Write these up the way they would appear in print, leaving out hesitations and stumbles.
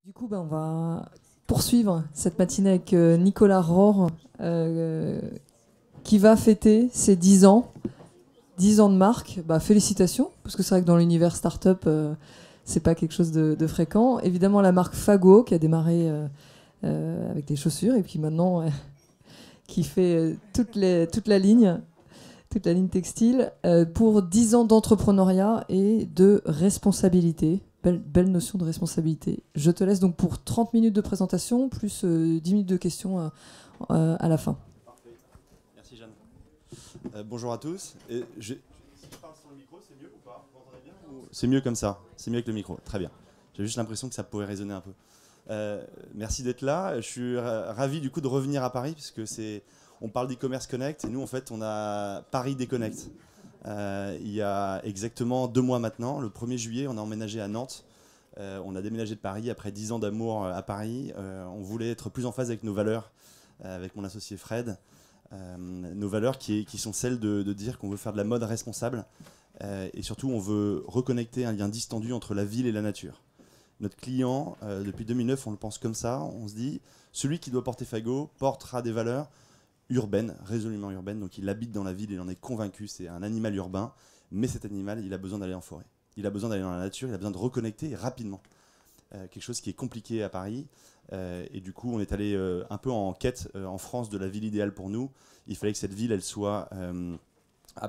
Du coup, on va poursuivre cette matinée avec Nicolas Rohr, qui va fêter ses 10 ans. 10 ans de marque. Félicitations, parce que c'est vrai que dans l'univers startup, c'est pas quelque chose de fréquent. Évidemment, la marque Fago, qui a démarré avec des chaussures, et puis maintenant, qui fait toute la ligne textile, pour 10 ans d'entrepreneuriat et de responsabilité. Belle notion de responsabilité. Je te laisse donc pour 30 minutes de présentation, plus 10 minutes de questions à la fin. Parfait. Merci Jeanne. Bonjour à tous. Si je parle sur le micro, c'est mieux ou pas? Vous m'entendez bien ou... C'est mieux comme ça, c'est mieux avec le micro. Très bien. J'ai juste l'impression que ça pourrait résonner un peu. Merci d'être là. Je suis ravi du coup de revenir à Paris, puisque on parle d'e-commerce Connect, et nous en fait on a Paris Déconnect. Il y a exactement 2 mois maintenant, le 1er juillet, on a emménagé à Nantes. On a déménagé de Paris après 10 ans d'amour à Paris. On voulait être plus en phase avec nos valeurs, avec mon associé Fred. Nos valeurs qui sont celles de dire qu'on veut faire de la mode responsable, et surtout on veut reconnecter un lien distendu entre la ville et la nature. Notre client, depuis 2009, on le pense comme ça, on se dit celui qui doit porter Fago portera des valeurs urbaine, résolument urbaine, donc il habite dans la ville, il en est convaincu, c'est un animal urbain, mais cet animal, il a besoin d'aller en forêt. Il a besoin d'aller dans la nature, il a besoin de reconnecter rapidement. Quelque chose qui est compliqué à Paris, et du coup on est allé un peu en quête en France de la ville idéale pour nous. Il fallait que cette ville, elle soit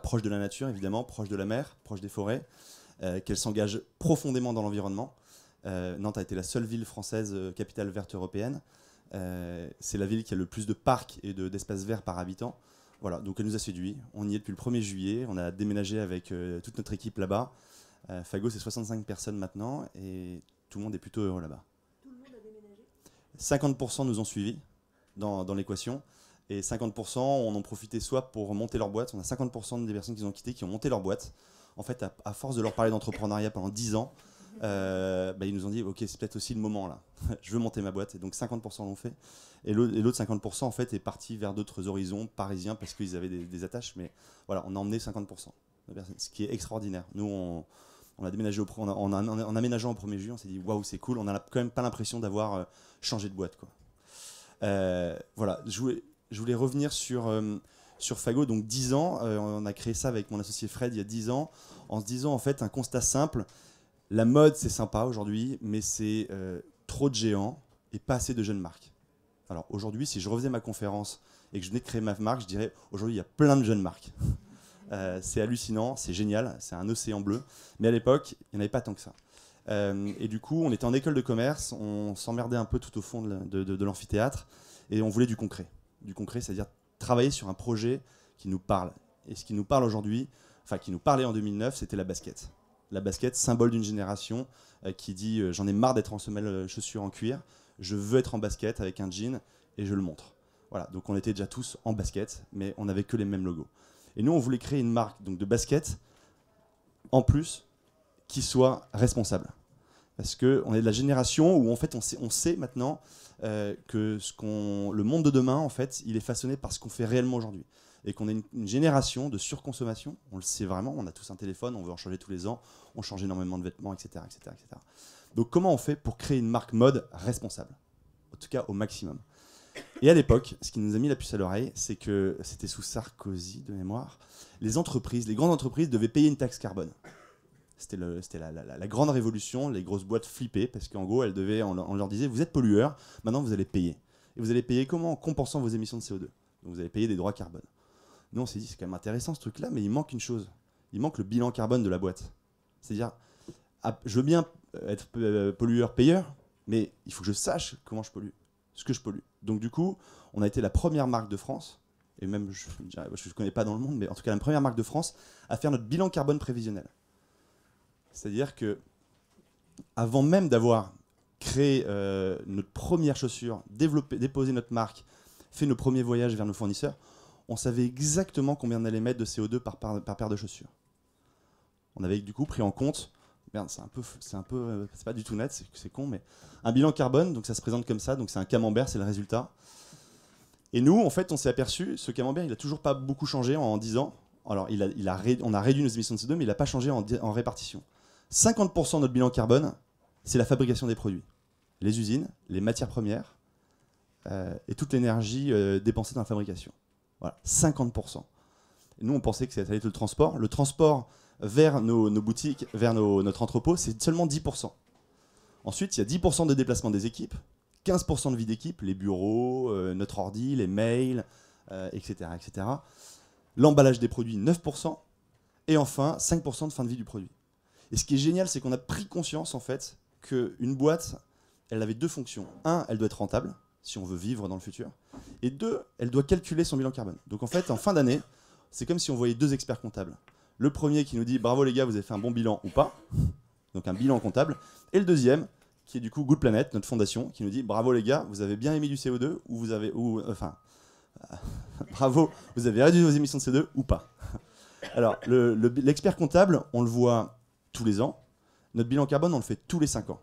proche de la nature, évidemment, proche de la mer, proche des forêts, qu'elle s'engage profondément dans l'environnement. Nantes a été la seule ville française capitale verte européenne. C'est la ville qui a le plus de parcs et d'espaces verts par habitant. Voilà, donc elle nous a séduits. On y est depuis le 1er juillet. On a déménagé avec toute notre équipe là-bas. Fago, c'est 65 personnes maintenant et tout le monde est plutôt heureux là-bas. Tout le monde a déménagé ? 50% nous ont suivis dans l'équation et 50% en ont profité soit pour monter leur boîte. On a 50% des personnes qui ont quitté qui ont monté leur boîte. En fait, à force de leur parler d'entrepreneuriat pendant 10 ans, ils nous ont dit ok, c'est peut-être aussi le moment là, je veux monter ma boîte, et donc 50% l'ont fait, et l'autre 50% en fait est parti vers d'autres horizons parisiens parce qu'ils avaient des attaches, mais voilà, on a emmené 50% de personnes, ce qui est extraordinaire. Nous on a déménagé en aménageant au 1er juillet, on s'est dit waouh, c'est cool, on n'a quand même pas l'impression d'avoir changé de boîte quoi. Voilà, je voulais revenir sur Fago, donc 10 ans, on a créé ça avec mon associé Fred il y a 10 ans, en se disant en fait un constat simple. La mode, c'est sympa aujourd'hui, mais c'est trop de géants et pas assez de jeunes marques. Alors aujourd'hui, si je refaisais ma conférence et que je venais de créer ma marque, je dirais aujourd'hui, il y a plein de jeunes marques. C'est hallucinant, c'est génial, c'est un océan bleu. Mais à l'époque, il n'y en avait pas tant que ça. Et du coup, on était en école de commerce, on s'emmerdait un peu tout au fond de l'amphithéâtre, et on voulait du concret. Du concret, c'est-à-dire travailler sur un projet qui nous parle. Et ce qui nous parle aujourd'hui, enfin qui nous parlait en 2009, c'était la basket. La basket, symbole d'une génération qui dit j'en ai marre d'être en semelle chaussures en cuir, je veux être en basket avec un jean et je le montre. Voilà, donc on était déjà tous en basket, mais on n'avait que les mêmes logos. Et nous, on voulait créer une marque donc, de basket, en plus, qui soit responsable. Parce qu'on est de la génération où en fait on sait maintenant que le monde de demain, en fait, il est façonné par ce qu'on fait réellement aujourd'hui. Et qu'on est une génération de surconsommation, on le sait vraiment, on a tous un téléphone, on veut en changer tous les ans, on change énormément de vêtements, etc., etc., etc. Donc comment on fait pour créer une marque mode responsable? En tout cas au maximum. Et à l'époque, ce qui nous a mis la puce à l'oreille, c'est que c'était sous Sarkozy de mémoire, les grandes entreprises devaient payer une taxe carbone. C'était la grande révolution, les grosses boîtes flippaient, parce qu'en gros, on leur disait, vous êtes pollueurs, maintenant vous allez payer. Et vous allez payer comment? En compensant vos émissions de CO2. Donc vous allez payer des droits carbone. Nous, on s'est dit, c'est quand même intéressant ce truc-là, mais il manque une chose. Il manque le bilan carbone de la boîte. C'est-à-dire, je veux bien être pollueur-payeur, mais il faut que je sache comment je pollue, ce que je pollue. Donc du coup, on a été la première marque de France, et même, je ne connais pas dans le monde, mais en tout cas la première marque de France, à faire notre bilan carbone prévisionnel. C'est-à-dire que, avant même d'avoir créé notre première chaussure, déposé notre marque, fait nos premiers voyages vers nos fournisseurs, on savait exactement combien on allait mettre de CO2 par paire de chaussures. On avait du coup pris en compte, merde, c'est pas du tout net, c'est con, mais un bilan carbone, donc ça se présente comme ça, donc c'est un camembert, c'est le résultat. Et nous, en fait, on s'est aperçu, ce camembert, il a toujours pas beaucoup changé en 10 ans. Alors, on a réduit nos émissions de CO2, mais il n'a pas changé en répartition. 50% de notre bilan carbone, c'est la fabrication des produits. les usines, les matières premières et toute l'énergie dépensée dans la fabrication. Voilà, 50%. Et nous, on pensait que ça allait être le transport. Le transport vers nos boutiques, vers notre entrepôt, c'est seulement 10%. Ensuite, il y a 10% de déplacement des équipes, 15% de vie d'équipe, les bureaux, notre ordi, les mails, etc., etc. L'emballage des produits, 9%. Et enfin, 5% de fin de vie du produit. Et ce qui est génial, c'est qu'on a pris conscience, en fait, qu'une boîte, elle avait deux fonctions. Un, elle doit être rentable, si on veut vivre dans le futur. Et deux, elle doit calculer son bilan carbone. Donc en fait, en fin d'année, c'est comme si on voyait deux experts comptables. Le premier qui nous dit « Bravo les gars, vous avez fait un bon bilan ou pas ?» Donc un bilan comptable. Et le deuxième, qui est du coup Good Planet, notre fondation, qui nous dit « Bravo les gars, vous avez bien émis du CO2 ou vous avez... bravo, vous avez réduit vos émissions de CO2 ou pas ?» Alors, l'expert comptable, on le voit tous les ans. Notre bilan carbone, on le fait tous les 5 ans.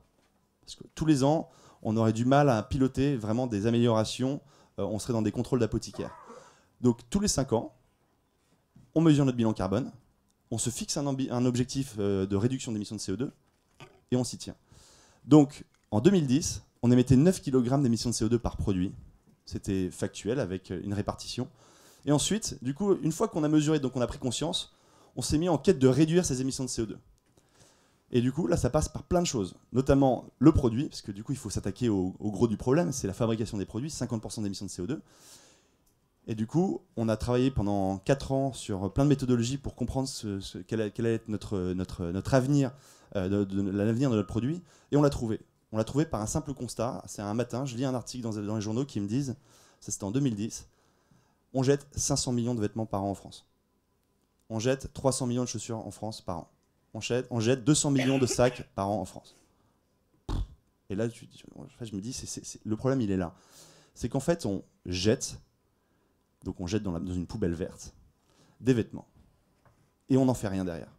Parce que tous les ans, on aurait du mal à piloter vraiment des améliorations. On serait dans des contrôles d'apothicaire. Donc, tous les 5 ans, on mesure notre bilan carbone. On se fixe un objectif de réduction d'émissions de CO2 et on s'y tient. Donc, en 2010, on émettait 9 kg d'émissions de CO2 par produit. C'était factuel avec une répartition. Et ensuite, du coup, une fois qu'on a mesuré, donc on a pris conscience, on s'est mis en quête de réduire ces émissions de CO2. Et du coup, là, ça passe par plein de choses, notamment le produit, parce que du coup, il faut s'attaquer au gros du problème, c'est la fabrication des produits, 50% d'émissions de CO2. Et du coup, on a travaillé pendant 4 ans sur plein de méthodologies pour comprendre quel allait être notre avenir, l'avenir de notre produit, et on l'a trouvé. On l'a trouvé par un simple constat. C'est un matin, je lis un article dans les journaux qui me disent, ça c'était en 2010, on jette 500 millions de vêtements par an en France. On jette 300 millions de chaussures en France par an. On jette 200 millions de sacs par an en France. Et là, je me dis, le problème, il est là. C'est qu'en fait, on jette, donc on jette dans une poubelle verte, des vêtements. Et on n'en fait rien derrière.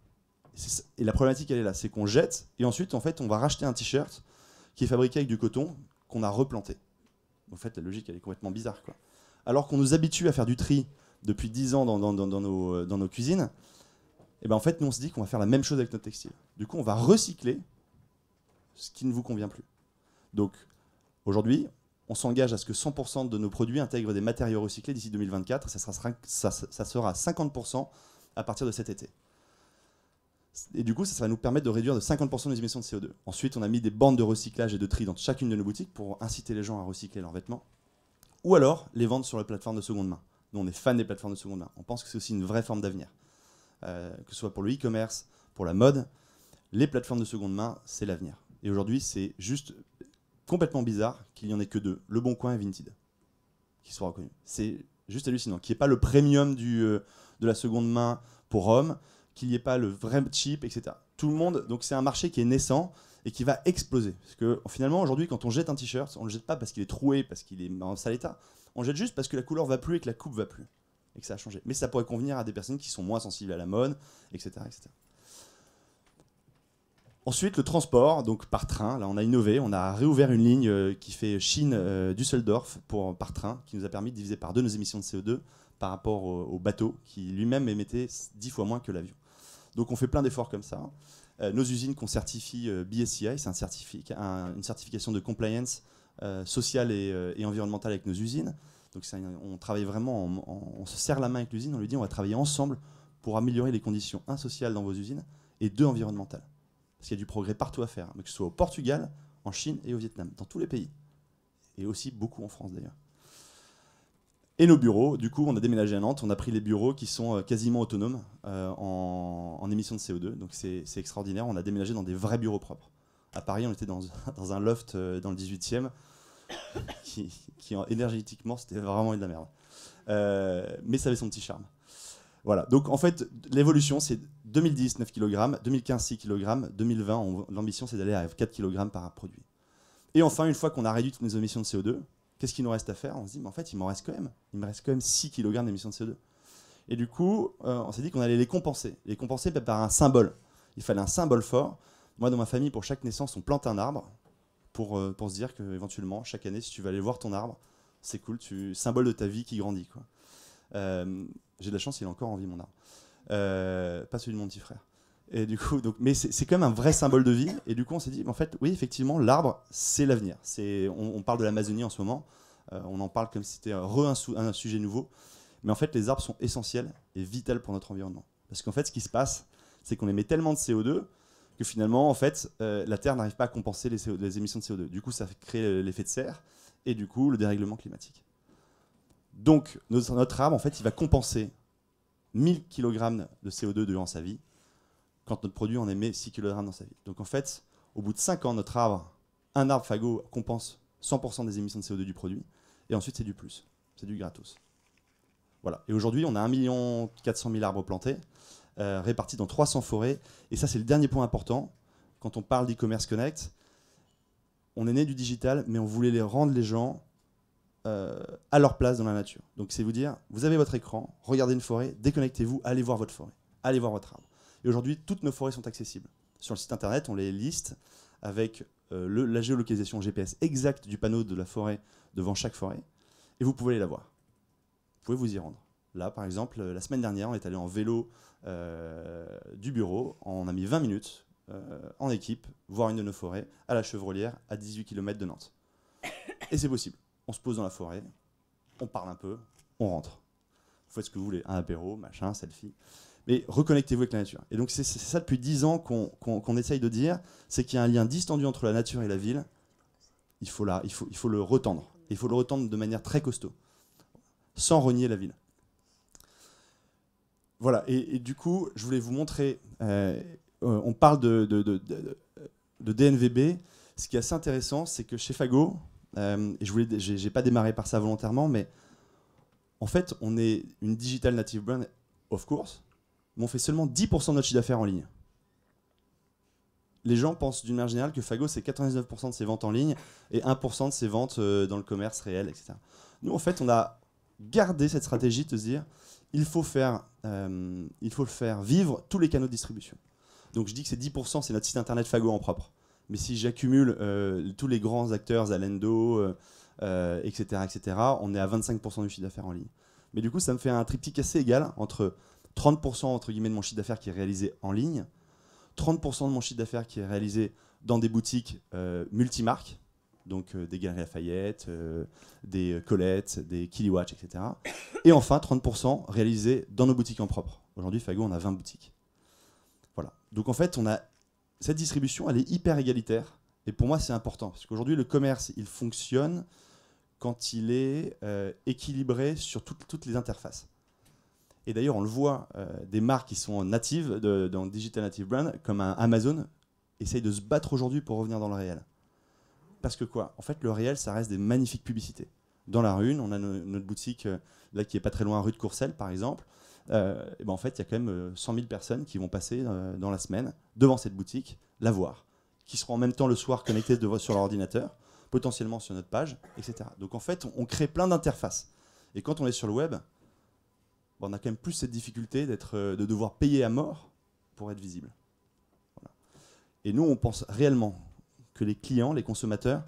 Et la problématique, elle est là. C'est qu'on jette, et ensuite, en fait, on va racheter un t-shirt qui est fabriqué avec du coton qu'on a replanté. En fait, la logique, elle est complètement bizarre, quoi. Alors qu'on nous habitue à faire du tri depuis 10 ans dans nos cuisines, et ben en fait, nous, on se dit qu'on va faire la même chose avec notre textile. Du coup, on va recycler ce qui ne vous convient plus. Donc, aujourd'hui, on s'engage à ce que 100% de nos produits intègrent des matériaux recyclés d'ici 2024. Ça sera 50% à partir de cet été. Et du coup, ça va nous permettre de réduire de 50% nos émissions de CO2. Ensuite, on a mis des bandes de recyclage et de tri dans chacune de nos boutiques pour inciter les gens à recycler leurs vêtements. Ou alors, les vendre sur les plateformes de seconde main. Nous, on est fans des plateformes de seconde main. On pense que c'est aussi une vraie forme d'avenir. Que ce soit pour le e-commerce, pour la mode, les plateformes de seconde main, c'est l'avenir. Et aujourd'hui, c'est juste complètement bizarre qu'il n'y en ait que deux, Le Bon Coin et Vinted, qui soient reconnus. C'est juste hallucinant. Qu'il n'y ait pas le premium de la seconde main pour hommes, qu'il n'y ait pas le vrai cheap, etc. Tout le monde, donc c'est un marché qui est naissant et qui va exploser. Parce que finalement, aujourd'hui, quand on jette un t-shirt, on ne le jette pas parce qu'il est troué, parce qu'il est en sale état. On le jette juste parce que la couleur va plus et que la coupe va plus. Et que ça a changé. Mais ça pourrait convenir à des personnes qui sont moins sensibles à la mode, etc. etc. Ensuite, le transport, donc par train. Là, on a innové. On a réouvert une ligne qui fait Chine-Düsseldorf par train, qui nous a permis de diviser par 2 nos émissions de CO2 par rapport au bateau, qui lui-même émettait 10 fois moins que l'avion. Donc on fait plein d'efforts comme ça. Nos usines qu'on certifie BSCI, c'est une certification de compliance sociale et environnementale avec nos usines. Donc on travaille vraiment, on se serre la main avec l'usine, on lui dit on va travailler ensemble pour améliorer les conditions, un, sociales dans vos usines, et 2, environnementales. Parce qu'il y a du progrès partout à faire, mais que ce soit au Portugal, en Chine et au Vietnam, dans tous les pays. Et aussi beaucoup en France d'ailleurs. Et nos bureaux, du coup, on a déménagé à Nantes, on a pris les bureaux qui sont quasiment autonomes en émissions de CO2. Donc c'est extraordinaire, on a déménagé dans des vrais bureaux propres. À Paris, on était dans un loft dans le 18e, qui énergétiquement, c'était vraiment de la merde. Mais ça avait son petit charme. Voilà, donc en fait, l'évolution, c'est 2010, 9 kg, 2015, 6 kg, 2020, l'ambition, c'est d'aller à 4 kg par produit. Et enfin, une fois qu'on a réduit toutes nos émissions de CO2, qu'est-ce qu'il nous reste à faire? On se dit, mais en fait, il me reste quand même 6 kg d'émissions de CO2. Et du coup, on s'est dit qu'on allait les compenser. Les compenser par un symbole. Il fallait un symbole fort. Moi, dans ma famille, pour chaque naissance, on plante un arbre pour se dire qu'éventuellement, chaque année, si tu vas aller voir ton arbre, c'est cool, symbole de ta vie qui grandit, quoi. J'ai de la chance, il est encore en vie, mon arbre. Pas celui de mon petit frère. Et du coup, donc, mais c'est quand même un vrai symbole de vie. Et du coup, on s'est dit, en fait, oui, effectivement, l'arbre, c'est l'avenir. On parle de l'Amazonie en ce moment. On en parle comme si c'était un sujet nouveau. Mais en fait, les arbres sont essentiels et vitaux pour notre environnement. Parce qu'en fait, ce qui se passe, c'est qu'on émet tellement de CO2 que finalement, en fait, la Terre n'arrive pas à compenser les émissions de CO2. Du coup, ça crée l'effet de serre et du coup, le dérèglement climatique. Donc, notre arbre, en fait, il va compenser 1000 kg de CO2 durant sa vie, quand notre produit en émet 6 kg dans sa vie. Donc en fait, au bout de 5 ans, un arbre Fago compense 100% des émissions de CO2 du produit, et ensuite c'est du plus, c'est du gratos. Voilà. Et aujourd'hui, on a 1 400 000 arbres plantés, répartis dans 300 forêts, et ça c'est le dernier point important. Quand on parle d'e-commerce connect, on est né du digital, mais on voulait rendre les gens à leur place dans la nature. Donc c'est vous dire, vous avez votre écran, regardez une forêt, déconnectez-vous, allez voir votre forêt, allez voir votre arbre. Et aujourd'hui, toutes nos forêts sont accessibles. Sur le site internet, on les liste avec la géolocalisation GPS exacte du panneau de la forêt devant chaque forêt, et vous pouvez aller la voir. Vous pouvez vous y rendre. Là, par exemple, la semaine dernière, on est allé en vélo du bureau, on a mis 20 minutes en équipe, voir une de nos forêts, à la Chevrolière, à 18 km de Nantes. Et c'est possible. On se pose dans la forêt, on parle un peu, on rentre. Vous faites ce que vous voulez, un apéro, machin, selfie. Mais reconnectez-vous avec la nature. Et donc c'est ça depuis 10 ans qu'on essaye de dire, c'est qu'il y a un lien distendu entre la nature et la ville. Il faut le retendre. Il faut le retendre de manière très costaud, sans renier la ville. Voilà, et du coup, je voulais vous montrer, on parle de DNVB. Ce qui est assez intéressant, c'est que chez Fago, et j'ai pas démarré par ça volontairement, mais en fait, on est une digital native brand, of course, mais on fait seulement 10% de notre chiffre d'affaires en ligne. Les gens pensent d'une manière générale que Fago, c'est 99% de ses ventes en ligne et 1% de ses ventes dans le commerce réel, etc. Nous, en fait, on a gardé cette stratégie de se dire il faut faire vivre tous les canaux de distribution. Donc je dis que c'est 10%, c'est notre site internet Fago en propre. Mais si j'accumule tous les grands acteurs, Zalendo, etc., on est à 25% du chiffre d'affaires en ligne. Mais du coup, ça me fait un triptyque assez égal entre 30% entre guillemets de mon chiffre d'affaires qui est réalisé en ligne, 30% de mon chiffre d'affaires qui est réalisé dans des boutiques multimarques, donc des Galeries Lafayette, des Colette, des Kiliwatch, etc. Et enfin 30% réalisé dans nos boutiques en propre. Aujourd'hui, Fago, on a 20 boutiques. Voilà. Donc en fait, cette distribution, elle est hyper égalitaire. Et pour moi, c'est important. Parce qu'aujourd'hui, le commerce, il fonctionne quand il est équilibré sur toutes les interfaces. Et d'ailleurs, on le voit, des marques qui sont natives, dans Digital Native Brand, comme Amazon, essayent de se battre aujourd'hui pour revenir dans le réel. Parce que quoi ? En fait, le réel, ça reste des magnifiques publicités. Dans la rue, on a notre boutique, là, qui est pas très loin, rue de Courcelles, par exemple. Et ben en fait, il y a quand même 100 000 personnes qui vont passer dans la semaine devant cette boutique, la voir, qui seront en même temps le soir connectés sur leur ordinateur, potentiellement sur notre page, etc. Donc en fait, on crée plein d'interfaces. Et quand on est sur le web, on a quand même plus cette difficulté de devoir payer à mort pour être visible. Voilà. Et nous, on pense réellement que les clients, les consommateurs,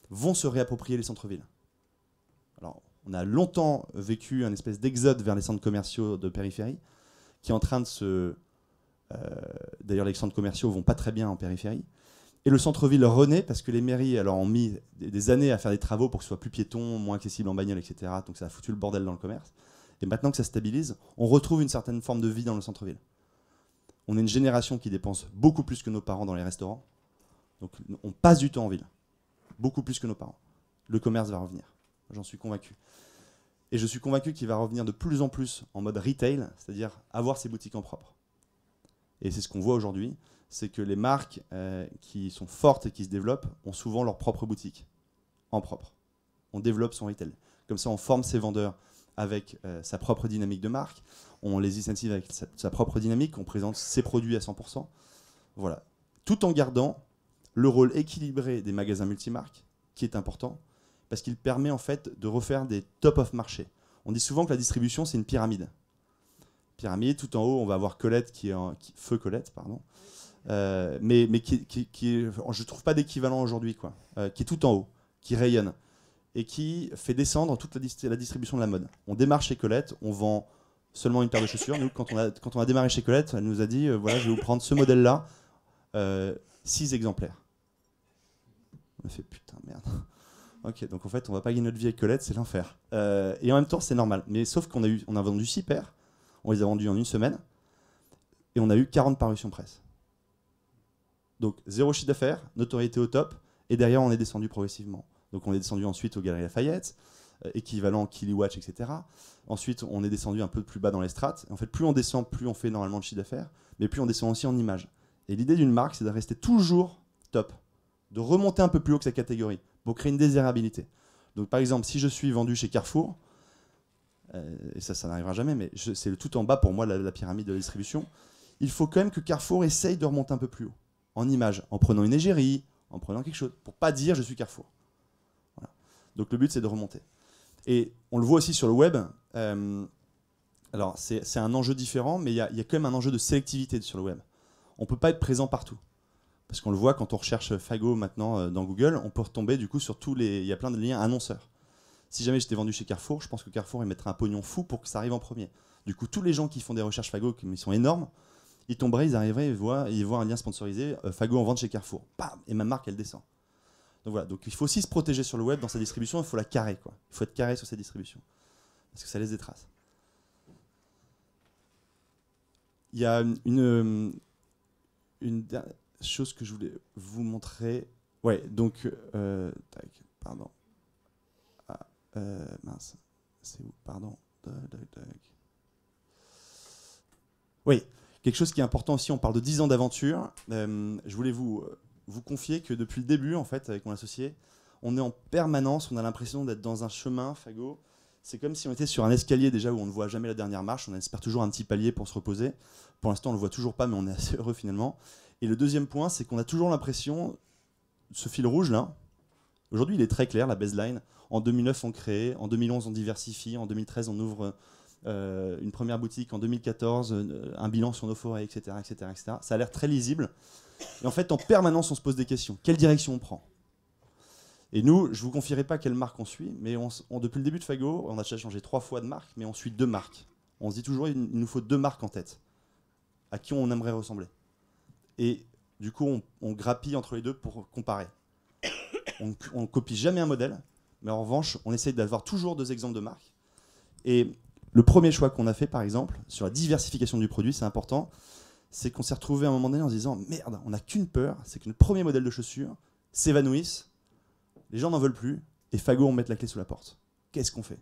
vont se réapproprier les centres-villes. Alors, on a longtemps vécu un espèce d'exode vers les centres commerciaux de périphérie, qui est en train de se... D'ailleurs, les centres commerciaux vont pas très bien en périphérie. Et le centre-ville renaît parce que les mairies ont mis des années à faire des travaux pour que ce soit plus piéton, moins accessible en bagnole, etc. Donc ça a foutu le bordel dans le commerce. Et maintenant que ça stabilise, on retrouve une certaine forme de vie dans le centre-ville. On est une génération qui dépense beaucoup plus que nos parents dans les restaurants. Donc on passe du temps en ville. Beaucoup plus que nos parents. Le commerce va revenir. J'en suis convaincu. Et je suis convaincu qu'il va revenir de plus en plus en mode retail, c'est-à-dire avoir ses boutiques en propre. Et c'est ce qu'on voit aujourd'hui, c'est que les marques qui sont fortes et qui se développent ont souvent leur propre boutique en propre. On développe son retail. Comme ça, on forme ses vendeurs avec sa propre dynamique de marque, on les incentive avec sa propre dynamique, on présente ses produits à 100%. Voilà. Tout en gardant le rôle équilibré des magasins multimarques, qui est important, parce qu'il permet en fait de refaire des top of marché. On dit souvent que la distribution, c'est une pyramide. Pyramide, tout en haut, on va avoir Colette, Feu Colette, pardon, mais je ne trouve pas d'équivalent aujourd'hui, quoi, qui est tout en haut, qui rayonne, et qui fait descendre toute la distribution de la mode. On démarre chez Colette, on vend seulement une paire de chaussures. Nous, quand on a démarré chez Colette, elle nous a dit voilà, je vais vous prendre ce modèle-là, 6 exemplaires. On a fait putain, merde. Ok, donc en fait, on va pas gagner notre vie avec Colette, c'est l'enfer. Et en même temps, c'est normal. Mais sauf qu'on a vendu 6 paires, on les a vendues en une semaine, et on a eu 40 parutions presse. Donc 0 chiffre d'affaires, notoriété au top, et derrière, on est descendu progressivement. Donc on est descendu ensuite aux Galeries Lafayette, équivalent Kiliwatch, etc. Ensuite, on est descendu un peu plus bas dans les strates. En fait, plus on descend, plus on fait normalement de chiffre d'affaires, mais plus on descend aussi en images. Et l'idée d'une marque, c'est de rester toujours top, de remonter un peu plus haut que sa catégorie, pour créer une désirabilité. Donc par exemple, si je suis vendu chez Carrefour, et ça n'arrivera jamais, mais c'est le tout en bas pour moi la pyramide de la distribution, il faut quand même que Carrefour essaye de remonter un peu plus haut, en image, en prenant une égérie, en prenant quelque chose, pour pas dire je suis Carrefour. Voilà. Donc le but c'est de remonter. Et on le voit aussi sur le web, alors c'est un enjeu différent, mais il y a quand même un enjeu de sélectivité sur le web. On ne peut pas être présent partout. Parce qu'on le voit quand on recherche Fago maintenant dans Google, on peut retomber du coup sur il y a plein de liens annonceurs. Si jamais j'étais vendu chez Carrefour, je pense que Carrefour il mettrait un pognon fou pour que ça arrive en premier. Du coup, tous les gens qui font des recherches Fago, qui sont énormes, ils tomberaient, ils arriveraient, ils voient un lien sponsorisé, Fago en vente chez Carrefour. Bam, et ma marque, elle descend. Donc voilà, donc il faut aussi se protéger sur le web dans sa distribution, il faut la carrer, quoi. Il faut être carré sur sa distribution. Parce que ça laisse des traces. Il y a une chose que je voulais vous montrer. Ouais, donc, tac, pardon. Ah, mince, c'est où? Pardon. Tac. Oui, quelque chose qui est important aussi, on parle de 10 ans d'aventure. Je voulais vous confier que depuis le début, en fait, avec mon associé, on est en permanence, on a l'impression d'être dans un chemin, Fago. C'est comme si on était sur un escalier déjà où on ne voit jamais la dernière marche, on espère toujours un petit palier pour se reposer. Pour l'instant, on ne le voit toujours pas, mais on est assez heureux finalement. Et le deuxième point, c'est qu'on a toujours l'impression, ce fil rouge là, aujourd'hui il est très clair, la baseline. En 2009 on crée, en 2011 on diversifie, en 2013 on ouvre une première boutique, en 2014 un bilan sur nos forêts, etc., etc., etc. Ça a l'air très lisible. Et en fait, en permanence on se pose des questions. Quelle direction on prend? Et nous, je ne vous confierai pas quelle marque on suit, mais depuis le début de Fago, on a déjà changé 3 fois de marque, mais on suit 2 marques. On se dit toujours, il nous faut 2 marques en tête, à qui on aimerait ressembler. Et du coup, on grappille entre les deux pour comparer. On ne copie jamais un modèle, mais en revanche, on essaye d'avoir toujours 2 exemples de marques. Et le premier choix qu'on a fait, par exemple, sur la diversification du produit, c'est important, c'est qu'on s'est retrouvé à un moment donné en se disant « Merde, on n'a qu'une peur, c'est que notre premier modèle de chaussures s'évanouisse, les gens n'en veulent plus, et Fago, on met la clé sous la porte. Qu'est-ce qu'on fait ?»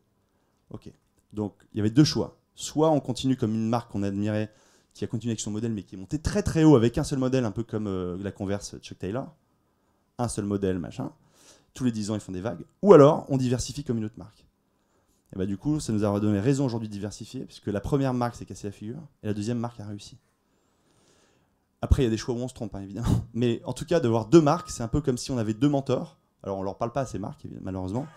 Ok. Donc, il y avait 2 choix. Soit on continue comme une marque qu'on admirait, qui a continué avec son modèle, mais qui est monté très très haut avec un seul modèle, un peu comme la Converse Chuck Taylor. Un seul modèle, machin. Tous les 10 ans, ils font des vagues. Ou alors, on diversifie comme une autre marque. Et bah, du coup, ça nous a donné raison aujourd'hui de diversifier, puisque la première marque s'est cassée la figure, et la deuxième marque a réussi. Après, il y a des choix où on se trompe, hein, évidemment. Mais en tout cas, d'avoir 2 marques, c'est un peu comme si on avait 2 mentors. Alors, on ne leur parle pas à ces marques, malheureusement.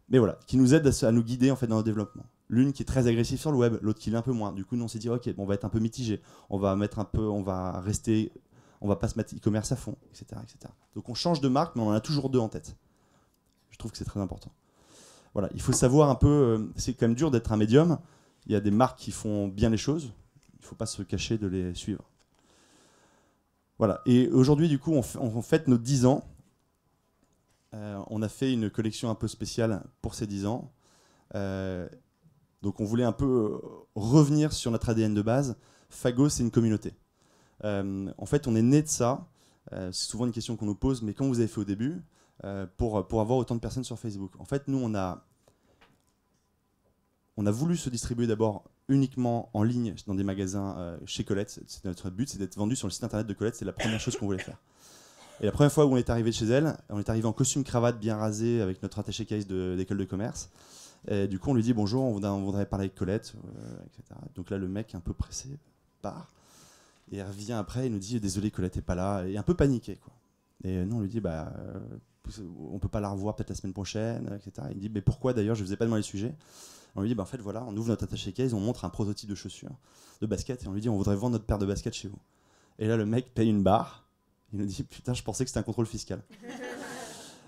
Mais voilà, qui nous aident à nous guider en fait, dans notre développement. L'une qui est très agressive sur le web, l'autre qui l'est un peu moins. Du coup, nous, on s'est dit, ok, bon, on va être un peu mitigé. On va pas se mettre e-commerce à fond, etc., etc. Donc, on change de marque, mais on en a toujours 2 en tête. Je trouve que c'est très important. Voilà, il faut savoir un peu, c'est quand même dur d'être un médium. Il y a des marques qui font bien les choses. Il ne faut pas se cacher de les suivre. Voilà, et aujourd'hui, du coup, on fête nos 10 ans. On a fait une collection un peu spéciale pour ces 10 ans. Donc on voulait un peu revenir sur notre ADN de base. Fago, c'est une communauté. En fait, on est né de ça. C'est souvent une question qu'on nous pose, mais comment vous avez fait au début pour avoir autant de personnes sur Facebook? En fait, nous, on a voulu se distribuer d'abord uniquement en ligne dans des magasins chez Colette. C'est notre but, c'est d'être vendu sur le site internet de Colette. C'est la première chose qu'on voulait faire. Et la première fois où on est arrivé chez elle, on est arrivé en costume cravate bien rasé avec notre attaché case d'école de commerce. Et du coup, on lui dit bonjour, on voudrait parler avec Colette, etc. Donc là, le mec, un peu pressé, part. Et il revient après, il nous dit désolé, Colette n'est pas là, et un peu paniqué, quoi. Et nous, on lui dit on peut pas la revoir peut-être la semaine prochaine, etc. Il dit mais pourquoi d'ailleurs, je ne vous ai pas demandé le sujet. On lui dit en fait, voilà, on ouvre notre attaché case, on montre un prototype de chaussures, de basket, et on lui dit on voudrait vendre notre paire de baskets chez vous. Et là, le mec paye une barre. Il nous dit putain, je pensais que c'était un contrôle fiscal.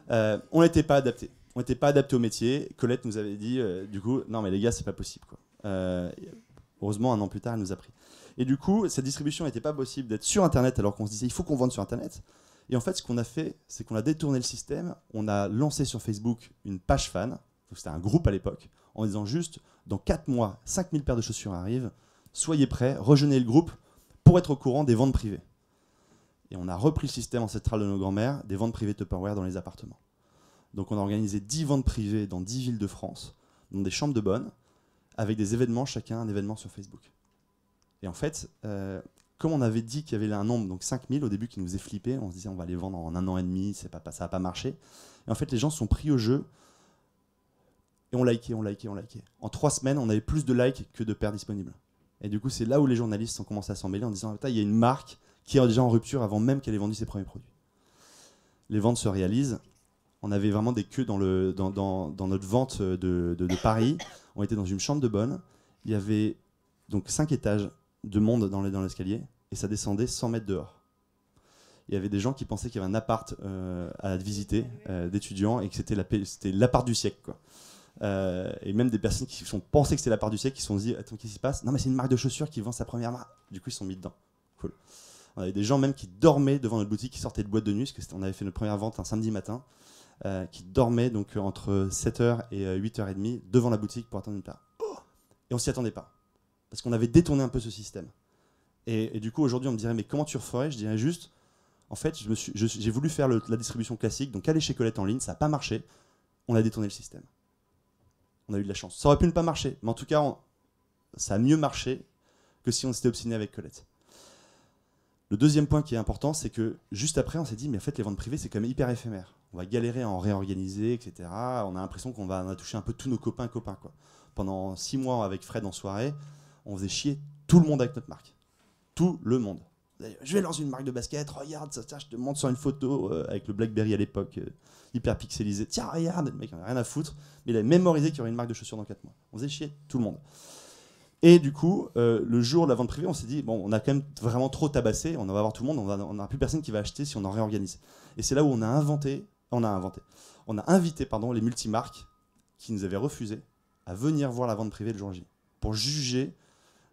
On n'était pas adapté. On n'était pas adapté au métier. Colette nous avait dit du coup non mais les gars, c'est pas possible, quoi. heureusement, un an plus tard, elle nous a pris. Et du coup, cette distribution n'était pas possible d'être sur Internet alors qu'on se disait il faut qu'on vende sur Internet. Et en fait, ce qu'on a fait, c'est qu'on a détourné le système. On a lancé sur Facebook une page fan, donc c'était un groupe à l'époque, en disant juste dans 4 mois, 5000 paires de chaussures arrivent, soyez prêts, rejoignez le groupe pour être au courant des ventes privées. Et on a repris le système ancestral de nos grands-mères, des ventes privées Tupperware dans les appartements. Donc on a organisé 10 ventes privées dans 10 villes de France, dans des chambres de bonne, avec des événements, chacun un événement sur Facebook. Et en fait, comme on avait dit qu'il y avait un nombre, donc 5000 au début, qui nous faisait flipper, on se disait on va les vendre en 1 an et demi, ça va pas marcher. Et en fait, les gens sont pris au jeu et on likait. En 3 semaines, on avait plus de likes que de paires disponibles. Et du coup, c'est là où les journalistes ont commencé à s'en mêler en disant il y a une marque qui est déjà en rupture avant même qu'elle ait vendu ses premiers produits. Les ventes se réalisent. On avait vraiment des queues dans notre vente de Paris. On était dans une chambre de bonne. Il y avait donc 5 étages de monde dans l'escalier et ça descendait 100 mètres dehors. Il y avait des gens qui pensaient qu'il y avait un appart à visiter d'étudiants et que c'était l'appart du siècle, quoi. Et même des personnes qui pensaient que c'était l'appart du siècle qui se sont dit attends, qu'est-ce qui se passe? Non, mais c'est une marque de chaussures qui vend sa première marque. Du coup, ils se sont mis dedans. Cool. On avait des gens même qui dormaient devant notre boutique, qui sortaient de boîte de nuit, parce qu'on avait fait notre première vente un samedi matin, qui dormaient donc entre 7h et 8h30 devant la boutique pour attendre une paire. Et on s'y attendait pas. Parce qu'on avait détourné un peu ce système. Et du coup, aujourd'hui, on me dirait, mais comment tu referais? Je dirais juste, en fait, j'ai voulu faire la distribution classique, donc aller chez Colette en ligne, ça n'a pas marché, on a détourné le système. On a eu de la chance. Ça aurait pu ne pas marcher, mais en tout cas, ça a mieux marché que si on s'était obstiné avec Colette. Le deuxième point qui est important, c'est que juste après, on s'est dit, mais en fait, les ventes privées, c'est quand même hyper éphémère. On va galérer à en réorganiser, etc. On a l'impression qu'on va toucher un peu tous nos copains, quoi. Pendant 6 mois avec Fred en soirée, on faisait chier tout le monde avec notre marque. Tout le monde. Je vais lancer une marque de basket, regarde, ça, je te montre sur une photo avec le BlackBerry à l'époque, hyper pixelisé. Tiens, regarde, le mec n'avait rien à foutre, mais il avait mémorisé qu'il y aurait une marque de chaussures dans 4 mois. On faisait chier tout le monde. Et du coup, le jour de la vente privée, on s'est dit, bon, on a quand même vraiment trop tabassé, on va avoir tout le monde, on n'aura plus personne qui va acheter si on en réorganise. Et c'est là où on a invité les multimarques qui nous avaient refusé à venir voir la vente privée le jour J pour juger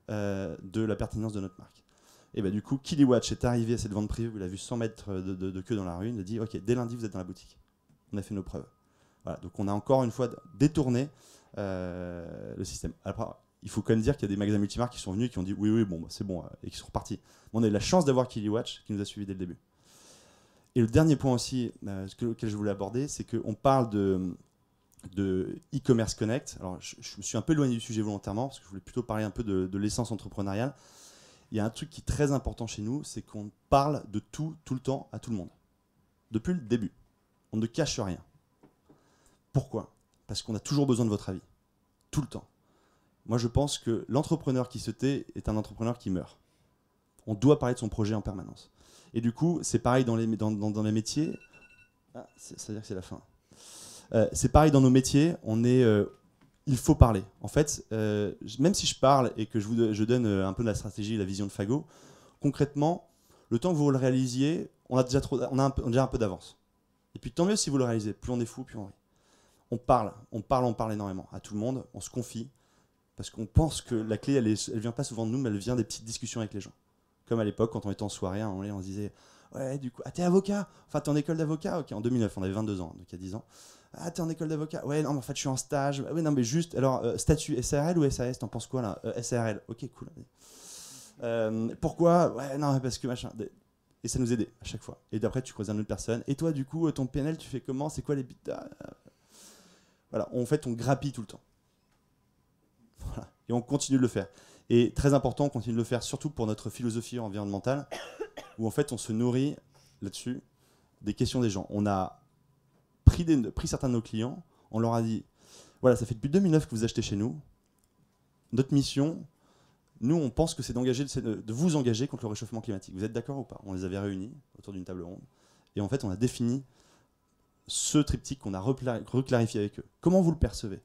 de la pertinence de notre marque. Et bah, du coup, Kiliwatch est arrivé à cette vente privée où il a vu 100 mètres de queue dans la rue, il a dit ok, dès lundi vous êtes dans la boutique. On a fait nos preuves. Voilà, donc on a encore une fois détourné le système. Après, il faut quand même dire qu'il y a des magasins multimarques qui sont venus et qui ont dit oui, bon, bah, c'est bon, et qui sont repartis. Mais on a eu la chance d'avoir Kiliwatch qui nous a suivis dès le début. Et le dernier point aussi auquel je voulais aborder, c'est qu'on parle de e-commerce connect. Alors, je me suis un peu éloigné du sujet volontairement parce que je voulais plutôt parler un peu de l'essence entrepreneuriale. Il y a un truc qui est très important chez nous, c'est qu'on parle de tout le temps, à tout le monde. Depuis le début. On ne cache rien. Pourquoi? Parce qu'on a toujours besoin de votre avis. Tout le temps. Moi, je pense que l'entrepreneur qui se tait est un entrepreneur qui meurt. On doit parler de son projet en permanence. Et du coup, c'est pareil dans les métiers. Ah, c'est-à-dire que c'est la fin. C'est pareil dans nos métiers. Il faut parler. En fait, même si je parle et que je donne un peu de la stratégie, la vision de Fago, concrètement, le temps que vous le réalisiez, on a déjà un peu d'avance. Et puis tant mieux si vous le réalisez. Plus on est fou, plus on rit. On parle énormément à tout le monde. On se confie parce qu'on pense que la clé, elle vient pas souvent de nous, mais elle vient des petites discussions avec les gens. Comme à l'époque, quand on était en soirée, on se disait ouais, du coup, t'es avocat? Enfin, t'es en école d'avocat? Ok, en 2009, on avait 22 ans, donc il y a 10 ans. Ah, t'es en école d'avocat? Ouais, non, mais en fait, je suis en stage. Ouais, non, mais juste, alors, statut SARL ou SAS? T'en penses quoi, là? SARL. Ok, cool. Pourquoi? Ouais, non, parce que machin. Et ça nous aidait à chaque fois. Et d'après, tu croises une autre personne. Et toi, du coup, ton PNL, tu fais comment? C'est quoi les bits? Voilà, en fait, on grappille tout le temps. Voilà. Et on continue de le faire. Et très important, on continue de le faire, surtout pour notre philosophie environnementale, où en fait, on se nourrit là-dessus des questions des gens. On a pris certains de nos clients, on leur a dit voilà, ça fait depuis 2009 que vous achetez chez nous. Notre mission, nous, on pense que c'est de vous engager contre le réchauffement climatique. Vous êtes d'accord ou pas? On les avait réunis autour d'une table ronde. Et en fait, on a défini ce triptyque qu'on a reclarifié avec eux. Comment vous le percevez?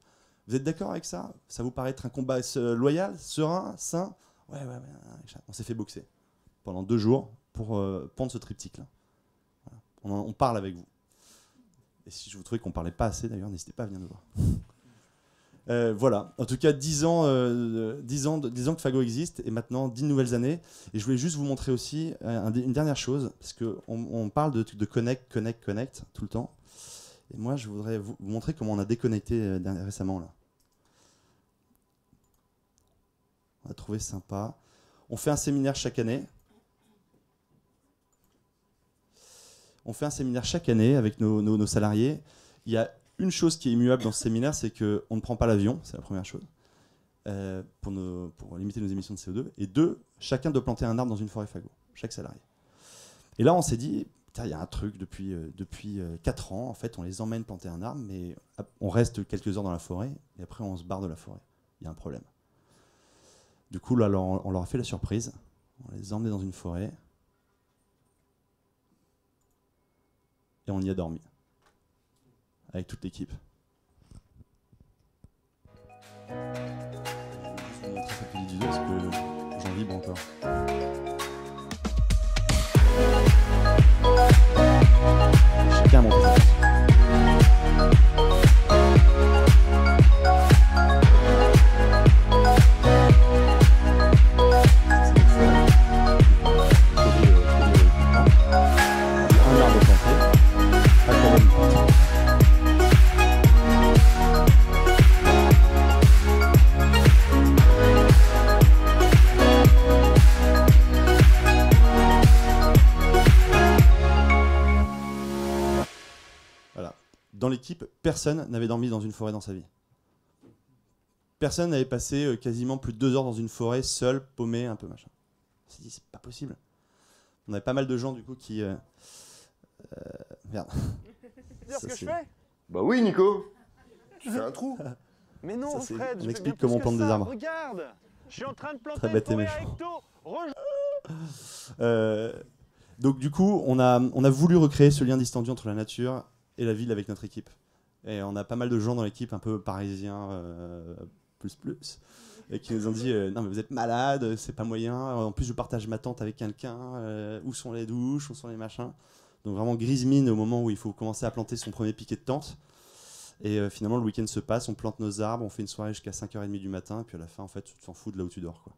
Vous êtes d'accord avec ça? Ça vous paraît être un combat loyal, serein, sain? Ouais. On s'est fait boxer pendant 2 jours pour pondre ce triptyque-là. Voilà. On parle avec vous. Et si je vous trouvais qu'on ne parlait pas assez, d'ailleurs, n'hésitez pas à venir nous voir. Voilà, en tout cas 10 ans, 10 ans que Fago existe et maintenant 10 nouvelles années. Et je voulais juste vous montrer aussi une dernière chose, parce qu'on parle de connect tout le temps. Et moi je voudrais vous montrer comment on a déconnecté récemment là. On a trouvé sympa. On fait un séminaire chaque année. On fait un séminaire chaque année avec nos salariés. Il y a une chose qui est immuable dans ce séminaire, c'est qu'on ne prend pas l'avion, c'est la première chose, pour limiter nos émissions de CO2. Et deux, chacun doit planter un arbre dans une forêt Fago, chaque salarié. Et là, on s'est dit, il y a un truc depuis 4 ans, en fait, on les emmène planter un arbre, mais on reste quelques heures dans la forêt, et après, on se barre de la forêt. Il y a un problème. Du coup, là, on leur a fait la surprise. On les a emmenés dans une forêt, et on y a dormi. Avec toute l'équipe. Je vais juste vous montrer cette petite vidéo parce que j'en vibre encore. Chacun a monté ça. Un arbre planté, à Corbonne. Dans l'équipe, personne n'avait dormi dans une forêt dans sa vie. Personne n'avait passé quasiment plus de 2 heures dans une forêt, seul, paumé, un peu machin. On s'est dit, c'est pas possible. On avait pas mal de gens, du coup, qui... merde. Dire ce que je fais? Bah oui, Nico. Tu fais un trou. Mais non, Ça, Fred, on je fais explique bien comment plus on plante que des ça. arbres. Regarde, je suis en train de planter Très une bête et forêt méchant. à hecto. Donc du coup, on a voulu recréer ce lien distendu entre la nature et la ville avec notre équipe. Et on a pas mal de gens dans l'équipe, un peu parisiens, plus, et qui nous ont dit non mais vous êtes malades, c'est pas moyen. En plus je partage ma tente avec quelqu'un. Où sont les douches, où sont les machins. Donc vraiment grise mine au moment où il faut commencer à planter son premier piquet de tente. Et finalement le week-end se passe, on plante nos arbres, on fait une soirée jusqu'à 5h30 du matin, et puis à la fin en fait tu t'en fous de là où tu dors, quoi.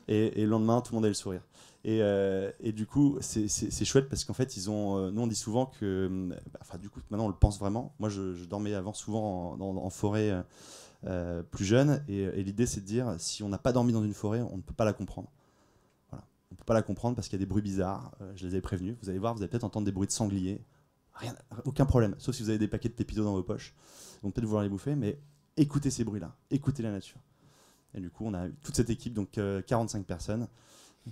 Et le lendemain tout le monde a le sourire. Et du coup c'est chouette parce qu'en fait ils ont, nous on dit souvent que, enfin du coup maintenant on le pense vraiment. Moi je dormais avant souvent en forêt plus jeune, et l'idée c'est de dire si on n'a pas dormi dans une forêt on ne peut pas la comprendre. Voilà. On ne peut pas la comprendre parce qu'il y a des bruits bizarres. Je les avais prévenus, vous allez voir, vous allez peut-être entendre des bruits de sangliers. Rien, aucun problème, sauf si vous avez des paquets de pépitos dans vos poches. Ils vont peut-être vouloir les bouffer, mais écoutez ces bruits-là, écoutez la nature. Et du coup, on a eu toute cette équipe, donc 45 personnes,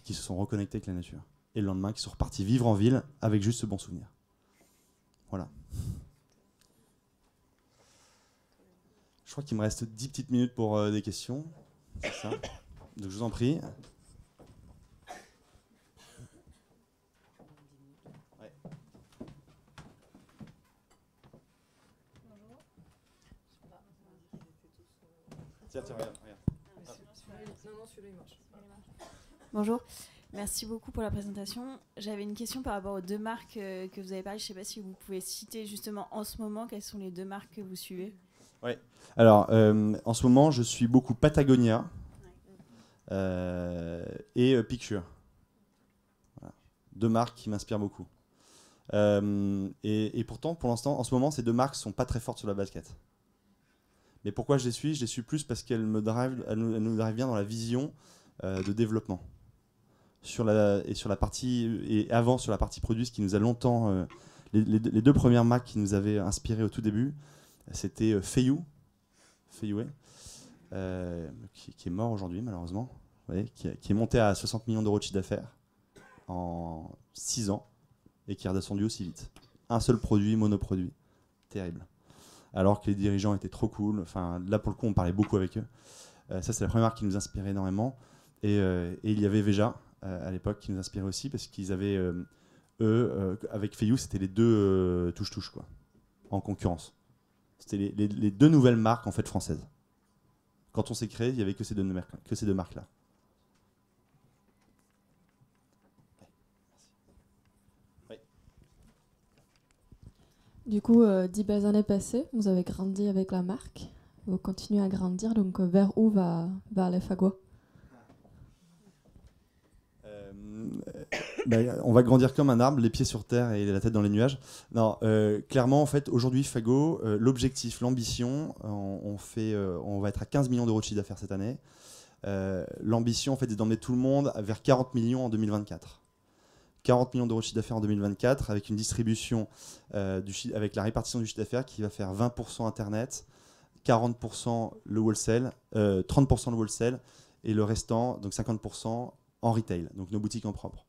qui se sont reconnectées avec la nature. Et le lendemain, qui sont repartis vivre en ville avec juste ce bon souvenir. Voilà. Je crois qu'il me reste 10 petites minutes pour des questions. C'est ça. Donc je vous en prie. Tiens, regarde. Bonjour, merci beaucoup pour la présentation. J'avais une question par rapport aux 2 marques que vous avez parlé. Je ne sais pas si vous pouvez citer justement en ce moment quelles sont les 2 marques que vous suivez. Oui. Alors, en ce moment, je suis beaucoup Patagonia et Picture. Voilà. 2 marques qui m'inspirent beaucoup. Et pourtant, pour l'instant, en ce moment, ces 2 marques ne sont pas très fortes sur la basket. Mais pourquoi je les suis? Je les suis plus parce qu'elles nous drivent bien dans la vision de développement. Sur la partie, et avant sur la partie produit, ce qui nous a longtemps... les 2 premières marques qui nous avaient inspiré au tout début, c'était Feiyu, qui est mort aujourd'hui malheureusement, qui est monté à 60 millions d'euros de chiffre d'affaires en 6 ans et qui est redescendu aussi vite. Un seul produit, monoproduit. Terrible. Alors que les dirigeants étaient trop cool. Enfin, là, pour le coup, on parlait beaucoup avec eux. Ça, c'est la première marque qui nous inspirait énormément. Et il y avait Veja, à l'époque, qui nous inspirait aussi, parce qu'ils avaient, avec Feiyu, c'était les 2 touche-touche, quoi, en concurrence. C'était les 2 nouvelles marques, en fait, françaises. Quand on s'est créé, il n'y avait que ces 2 marques-là. Du coup, 10 belles années passées, vous avez grandi avec la marque. vous continuez à grandir, donc vers où va aller Fago? On va grandir comme un arbre, les pieds sur terre et la tête dans les nuages. Non, clairement, en fait, aujourd'hui, Fago, l'objectif, l'ambition, on va être à 15 millions d'euros de chiffre d'affaires cette année. L'ambition, en fait, est d'emmener tout le monde vers 40 millions en 2024. 40 millions d'euros de chiffre d'affaires en 2024, avec une distribution, avec la répartition du chiffre d'affaires qui va faire 20% Internet, 40% le wholesale, 30% le wholesale, et le restant, donc 50%, en retail, donc nos boutiques en propre.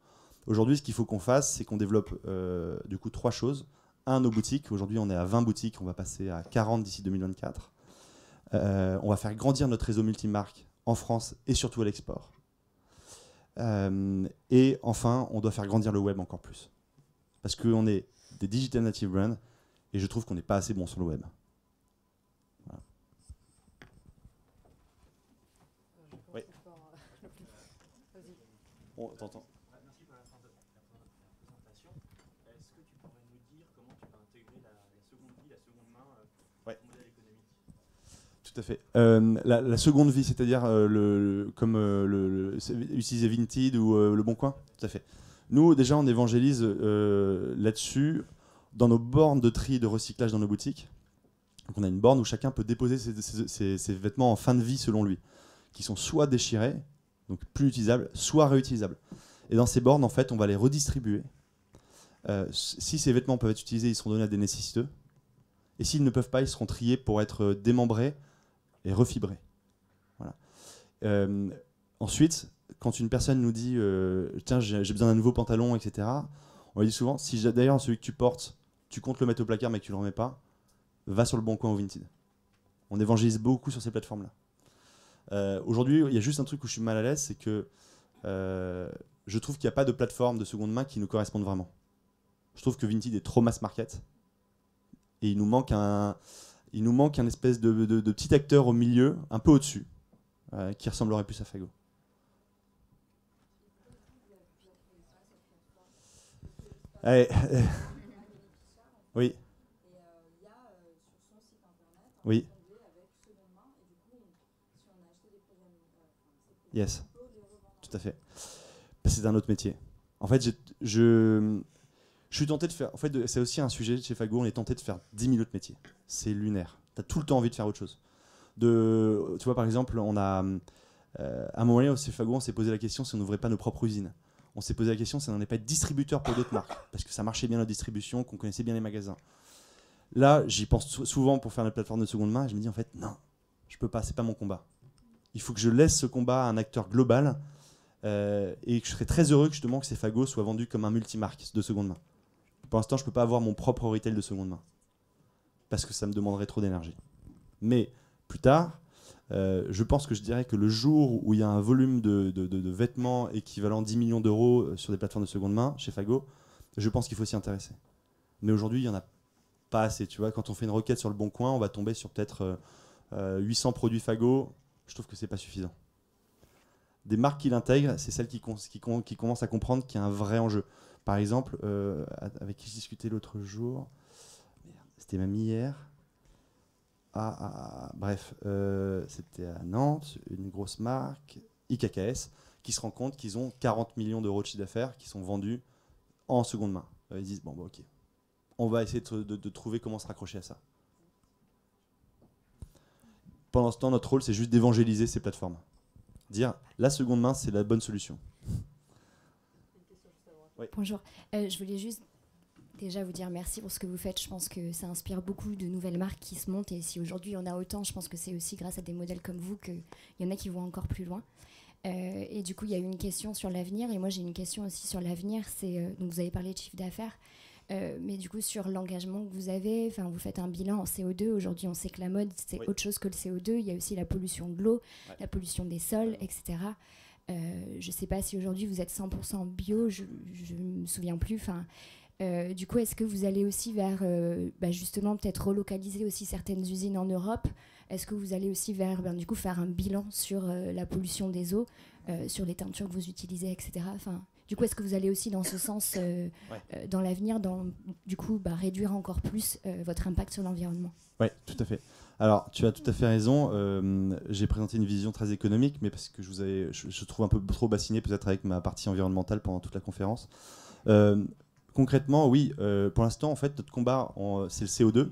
Aujourd'hui, ce qu'il faut qu'on fasse, c'est qu'on développe du coup 3 choses. Nos boutiques. Aujourd'hui, on est à 20 boutiques, on va passer à 40 d'ici 2024. On va faire grandir notre réseau multimarque en France et surtout à l'export. Et enfin, on doit faire grandir le web encore plus. Parce qu'on est des digital native brands et je trouve qu'on n'est pas assez bon sur le web. Voilà. Oui. On t'entend. Merci pour la présentation. Est-ce que tu pourrais nous dire comment tu vas intégrer la seconde vie, la seconde main au modèle économique? Tout à fait. La seconde vie, c'est-à-dire utiliser Vinted ou Le Bon Coin. Tout à fait. Nous, déjà, on évangélise là-dessus dans nos bornes de tri et de recyclage dans nos boutiques. Donc, on a une borne où chacun peut déposer ses vêtements en fin de vie selon lui, qui sont soit déchirés, donc plus utilisables, soit réutilisables. Et dans ces bornes, en fait, on va les redistribuer. Si ces vêtements peuvent être utilisés, ils seront donnés à des nécessiteux. Et s'ils ne peuvent pas, ils seront triés pour être démembrés et refibrés. Voilà. Ensuite, quand une personne nous dit tiens, j'ai besoin d'un nouveau pantalon, etc., on lui dit souvent, si d'ailleurs celui que tu portes, tu comptes le mettre au placard mais que tu ne le remets pas, va sur Le Bon Coin ou Vinted. On évangélise beaucoup sur ces plateformes-là. Aujourd'hui, il y a juste un truc où je suis mal à l'aise, c'est que je trouve qu'il n'y a pas de plateforme de seconde main qui nous correspondent vraiment. Je trouve que Vinted est trop mass market et il nous manque un espèce de petit acteur au milieu, un peu au-dessus, qui ressemblerait plus à Fago. Allez, oui. Oui. Yes, tout à fait. C'est un autre métier. En fait, je suis tenté de faire. En fait, c'est aussi un sujet chez Fago. On est tenté de faire 10 000 autres métiers. C'est lunaire. T'as tout le temps envie de faire autre chose. Tu vois, par exemple, on a à un moment donné, chez Fago, on s'est posé la question si on n'ouvrait pas nos propres usines. On s'est posé la question si on n'allait pas être distributeur pour d'autres marques, parce que ça marchait bien la distribution, qu'on connaissait bien les magasins. Là, j'y pense souvent pour faire notre plateforme de seconde main. Et je me dis en fait, non, je peux pas. C'est pas mon combat. Il faut que je laisse ce combat à un acteur global et que je serais très heureux que justement que ces Fago soient vendus comme un multimarque de seconde main. Pour l'instant, je ne peux pas avoir mon propre retail de seconde main parce que ça me demanderait trop d'énergie. Mais plus tard, je pense que je dirais que le jour où il y a un volume de vêtements équivalent 10 millions d'euros sur des plateformes de seconde main chez Fago, je pense qu'il faut s'y intéresser. Mais aujourd'hui, il n'y en a pas assez. Tu vois, quand on fait une requête sur Le Bon Coin, on va tomber sur peut-être 800 produits Fago. Je trouve que c'est pas suffisant. Des marques qui l'intègrent, c'est celles qui commencent à comprendre qu'il y a un vrai enjeu. Par exemple, avec qui je discutais l'autre jour, c'était même hier. Bref, c'était à Nantes, une grosse marque, IKKS, qui se rend compte qu'ils ont 40 millions d'euros de chiffre d'affaires qui sont vendus en seconde main. Ils disent, bon, ok, on va essayer de trouver comment se raccrocher à ça. Pendant ce temps, notre rôle, c'est juste d'évangéliser ces plateformes. Dire, la seconde main, c'est la bonne solution. Oui. Bonjour, je voulais juste déjà vous dire merci pour ce que vous faites. Je pense que ça inspire beaucoup de nouvelles marques qui se montent. Et si aujourd'hui, il y en a autant, je pense que c'est aussi grâce à des modèles comme vous qu'il y en a qui vont encore plus loin. Et du coup, il y a eu une question sur l'avenir. Et moi, j'ai une question aussi sur l'avenir. Donc, vous avez parlé de chiffre d'affaires. Mais du coup, sur l'engagement que vous avez, vous faites un bilan en CO2. Aujourd'hui, on sait que la mode, c'est autre chose que le CO2. Il y a aussi la pollution de l'eau, la pollution des sols, etc. Je ne sais pas si aujourd'hui, vous êtes 100% bio, je ne me souviens plus. Du coup, est-ce que vous allez aussi vers, justement, peut-être relocaliser aussi certaines usines en Europe? Est-ce que vous allez aussi vers, du coup, faire un bilan sur la pollution des eaux, sur les teintures que vous utilisez, etc. Du coup, est-ce que vous allez aussi dans ce sens dans l'avenir, du coup, réduire encore plus votre impact sur l'environnement? Oui, tout à fait. Alors, tu as tout à fait raison. J'ai présenté une vision très économique, mais parce que je trouve un peu trop bassiné peut-être avec ma partie environnementale pendant toute la conférence. Concrètement, oui, pour l'instant, en fait, notre combat, c'est le CO2,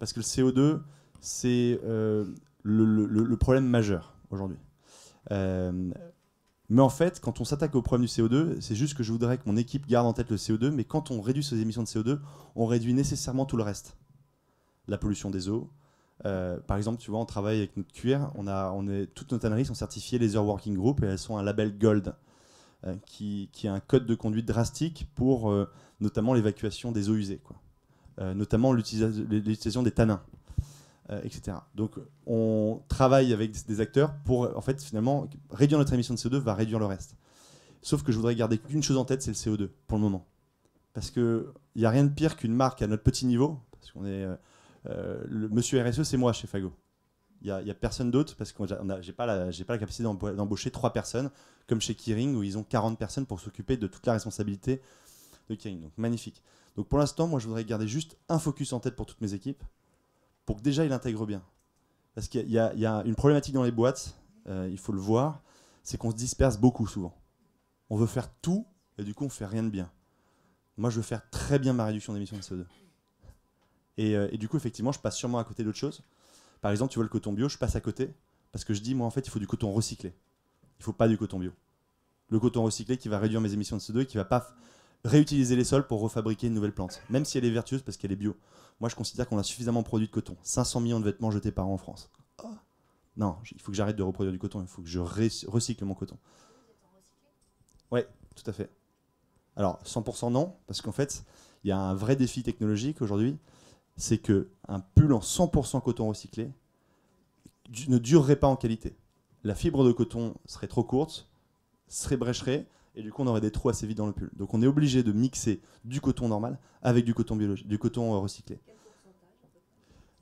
parce que le CO2, c'est le problème majeur aujourd'hui. Mais en fait, quand on s'attaque au problème du CO2, c'est juste que je voudrais que mon équipe garde en tête le CO2, mais quand on réduit ses émissions de CO2, on réduit nécessairement tout le reste. La pollution des eaux. Par exemple, tu vois, on travaille avec notre cuir, toutes nos tanneries sont certifiées Laser Working Group et elles sont un label Gold, qui a un code de conduite drastique pour notamment l'évacuation des eaux usées, quoi. Notamment l'utilisation des tanins, etc. Donc on travaille avec des acteurs pour, en fait, finalement, réduire notre émission de CO2 va réduire le reste. Sauf que je voudrais garder qu'une chose en tête, c'est le CO2, pour le moment. Parce qu'il n'y a rien de pire qu'une marque à notre petit niveau, parce qu'on est... le monsieur RSE, c'est moi chez Fago. Il y a personne d'autre parce que j'ai pas la capacité d'embaucher 3 personnes comme chez Kering où ils ont 40 personnes pour s'occuper de toute la responsabilité de Kering. Donc magnifique. Donc pour l'instant, moi je voudrais garder juste un focus en tête pour toutes mes équipes pour que déjà ils l'intègrent bien. Parce qu'il y a une problématique dans les boîtes, il faut le voir, c'est qu'on se disperse beaucoup souvent. On veut faire tout et du coup on fait rien de bien. Moi je veux faire très bien ma réduction d'émissions de CO2. Et du coup, effectivement, je passe sûrement à côté d'autres choses. Par exemple, tu vois le coton bio, je passe à côté parce que je dis, moi, en fait, il faut du coton recyclé. Il ne faut pas du coton bio. Le coton recyclé qui va réduire mes émissions de CO2 et qui ne va pas réutiliser les sols pour refabriquer une nouvelle plante, même si elle est vertueuse parce qu'elle est bio. Moi, je considère qu'on a suffisamment produit de coton. 500 millions de vêtements jetés par an en France. Oh. Non, il faut que j'arrête de reproduire du coton. Il faut que je recycle mon coton. Oui, tout à fait. Alors, 100% non, parce qu'en fait, il y a un vrai défi technologique aujourd'hui. C'est qu'un pull en 100% coton recyclé ne durerait pas en qualité. La fibre de coton serait trop courte, serait brècherait, et du coup on aurait des trous assez vite dans le pull. Donc on est obligé de mixer du coton normal avec du coton biologique, du coton recyclé.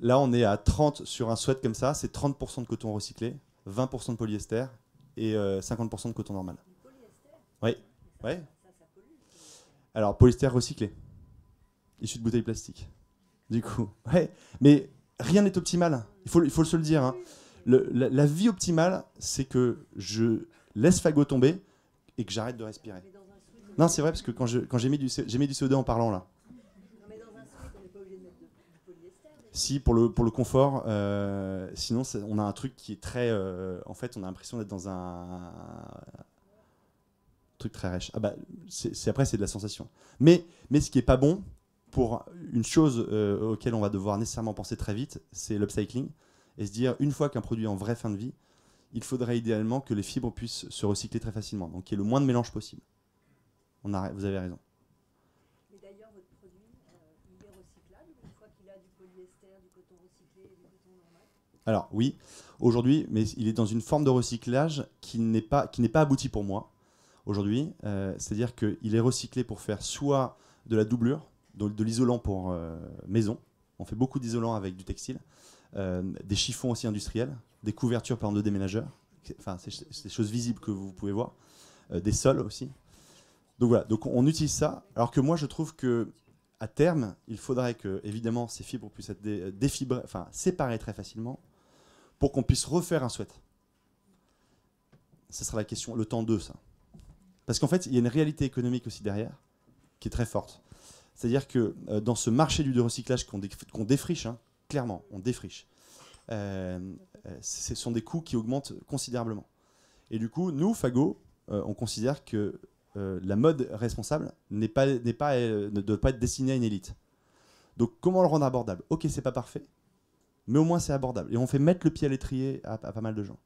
Là on est à 30 sur un sweat comme ça, c'est 30% de coton recyclé, 20% de polyester et 50% de coton normal. Oui. Ouais. Alors polyester recyclé, issu de bouteilles plastiques. Du coup, ouais, mais rien n'est optimal. Il faut se le dire. Hein. La vie optimale, c'est que je laisse Fago tomber et que j'arrête de respirer. Non, c'est vrai parce que quand j'ai mis du CO2 en parlant là. Non, mais dans un suite, on n'est pas obligé de mettre du polyester. Si pour le confort, sinon on a un truc qui est très. En fait, on a l'impression d'être dans un truc très rêche. Ah bah, après c'est de la sensation. Mais ce qui est pas bon. Pour une chose auquel on va devoir nécessairement penser très vite, c'est l'upcycling. Et se dire, une fois qu'un produit est en vraie fin de vie, il faudrait idéalement que les fibres puissent se recycler très facilement. Donc, qu'il y ait le moins de mélange possible. Vous avez raison. Mais d'ailleurs, votre produit, il est recyclable une fois qu'il a du polyester, du coton recyclé et du coton normal? Alors, oui, aujourd'hui, mais il est dans une forme de recyclage qui n'est pas aboutie pour moi, aujourd'hui. C'est-à-dire qu'il est recyclé pour faire soit de la doublure, de l'isolant pour maison. On fait beaucoup d'isolant avec du textile. Des chiffons aussi industriels. Des couvertures, par exemple, de déménageurs. Enfin, c'est des choses visibles que vous pouvez voir. Des sols aussi. Donc voilà, donc on utilise ça. Alors que moi, je trouve que à terme, il faudrait que, évidemment, ces fibres puissent être séparées très facilement pour qu'on puisse refaire un sweat. Ce sera la question, le temps 2, ça. Parce qu'en fait, il y a une réalité économique aussi derrière qui est très forte. C'est-à-dire que dans ce marché du recyclage qu'on défriche, hein, clairement, on défriche, ce sont des coûts qui augmentent considérablement. Et du coup, nous, Fago, on considère que la mode responsable ne doit pas être destinée à une élite. Donc comment le rendre abordable? Ok, c'est pas parfait, mais au moins c'est abordable. Et on fait mettre le pied à l'étrier à pas mal de gens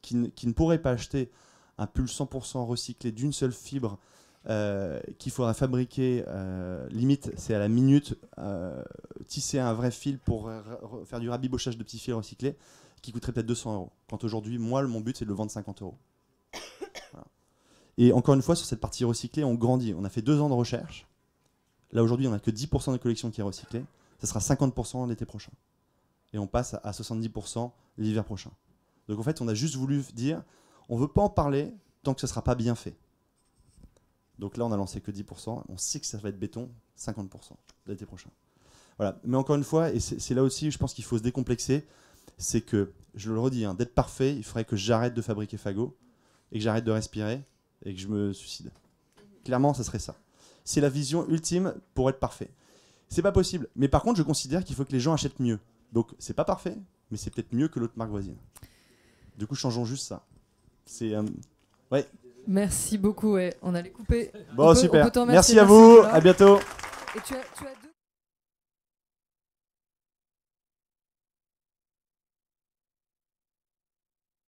qui ne pourraient pas acheter un pull 100% recyclé d'une seule fibre qu'il faudra fabriquer, limite c'est à la minute, tisser un vrai fil pour faire du rabibochage de petits fils recyclés qui coûterait peut-être 200 €. Quand aujourd'hui, moi, mon but c'est de le vendre 50 €. Voilà. Et encore une fois, sur cette partie recyclée, on grandit. On a fait 2 ans de recherche. Là aujourd'hui, on n'a que 10% de collection qui est recyclée. Ça sera 50% l'été prochain. Et on passe à 70% l'hiver prochain. Donc en fait, on a juste voulu dire, on ne veut pas en parler tant que ce ne sera pas bien fait. Donc là, on a lancé que 10%. On sait que ça va être béton, 50% l'été prochain. Voilà. Mais encore une fois, et c'est là aussi, je pense qu'il faut se décomplexer, c'est que, je le redis, hein, d'être parfait, il faudrait que j'arrête de fabriquer fagots et que j'arrête de respirer et que je me suicide. Clairement, ça serait ça. C'est la vision ultime pour être parfait. C'est pas possible. Mais par contre, je considère qu'il faut que les gens achètent mieux. Donc, c'est pas parfait, mais c'est peut-être mieux que l'autre marque voisine. Du coup, changeons juste ça. C'est... ouais. Merci beaucoup, ouais. On allait couper. Bon, super. on peut t'en Merci remercier. à vous. Nicolas. À bientôt. Et tu as deux...